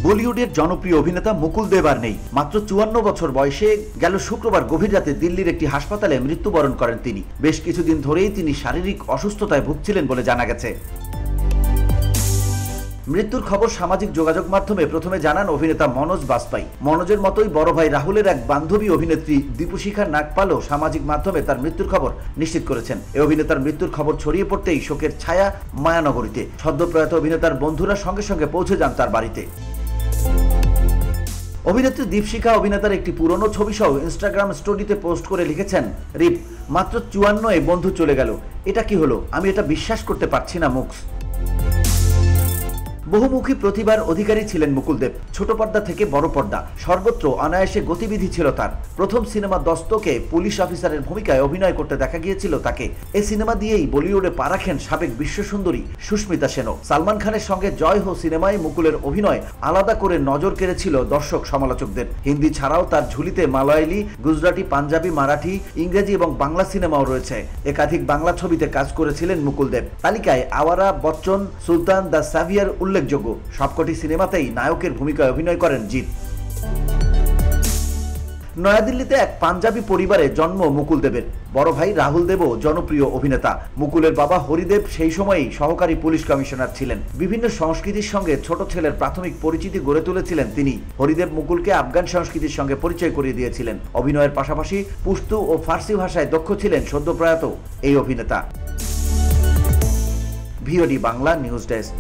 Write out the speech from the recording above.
বলিউডের জনপ্রিয় অভিনেতা মুকুল দেব আর নেই। মাত্র 54 বছর বয়সে গেল শুক্রবার গভীর রাতে দিল্লির একটি হাসপাতালে মৃত্যুবরণ করেন তিনি। বেশ কিছুদিন ধরেই তিনি শারীরিক অসুস্থতায় ভুগছিলেন বলে জানা গেছে। মৃত্যুর খবর সামাজিক যোগাযোগ মাধ্যমে প্রথমে জানান অভিনেতা মনোজ বাজপাই। মনোজের মতোই বড় ভাই রাহুলের এক বান্ধবী অভিনেত্রী দীপুশিখা নাগপালও সামাজিক মাধ্যমে তার মৃত্যুর খবর নিশ্চিত করেছেন। এই অভিনেতার মৃত্যুর খবর ছড়িয়ে পড়তেই শোকের ছায়া মায়ানগরীতে। সদ্যপ্রয়াত অভিনেতার বন্ধুরা সঙ্গে সঙ্গে পৌঁছে যান তার বাড়িতে। অভিনেত্রী দীপশিখা অভিনেতার একটি পুরনো ছবি সহ ইনস্টাগ্রাম স্টোরিতে পোস্ট করে লিখেছেন, রিপ মাত্র 54 বন্ধু চলে গেল, এটা কি হলো, আমি এটা বিশ্বাস করতে পারছি না মুক্স। বহুমুখী প্রতিভার অধিকারী ছিলেন মুকুল দেব। ছোট পর্দা থেকে বড় পর্দা সর্বত্র অনায়াসে গতিবিধি ছিল তার। প্রথম সিনেমা দস্তকে পুলিশ অফিসারের ভূমিকায় অভিনয় করতে দেখা গিয়েছিল তাকে। এই সিনেমা দিয়েই বলিউডে পা রাখেন সাবেক বিশ্বসুন্দরী সুস্মিতা সেনও। সালমান খানের সঙ্গে জয় হো সিনেমায় মুকুলের অভিনয় আলাদা করে নজর কেড়েছিল দর্শক সমালোচকদের। হিন্দি ছাড়াও তার ঝুলিতে মালয়ালি, গুজরাটি, পাঞ্জাবি, মারাঠি, ইংরেজি এবং বাংলা সিনেমাও রয়েছে। একাধিক বাংলা ছবিতে কাজ করেছিলেন মুকুল দেব। তালিকায় আওয়ারা, বচ্চন, সুলতান, দ্য সাভিয়ার উল্লেখযোগ্য। সবকটি সিনেমাতেই নায়কের ভূমিকায় অভিনয় করেন জিৎ। নয়াদিল্লিতে এক পাঞ্জাবি পরিবারে জন্ম মুকুল দেবের। বড় ভাই রাহুল দেবও জনপ্রিয় অভিনেতা। মুকুলের বাবা হরিদেব সেই সময়েই সহকারী পুলিশ কমিশনার ছিলেন। বিভিন্ন সংস্কৃতির সঙ্গে ছোট ছেলের প্রাথমিক পরিচিতি গড়ে তুলেছিলেন তিনি। হরিদেব মুকুলকে আফগান সংস্কৃতির সঙ্গে পরিচয় করিয়ে দিয়েছিলেন। অভিনয়ের পাশাপাশি পুস্তু ও ফার্সি ভাষায় দক্ষ ছিলেন সদ্যপ্রয়াত এই অভিনেতা। VOD Bangla news desk.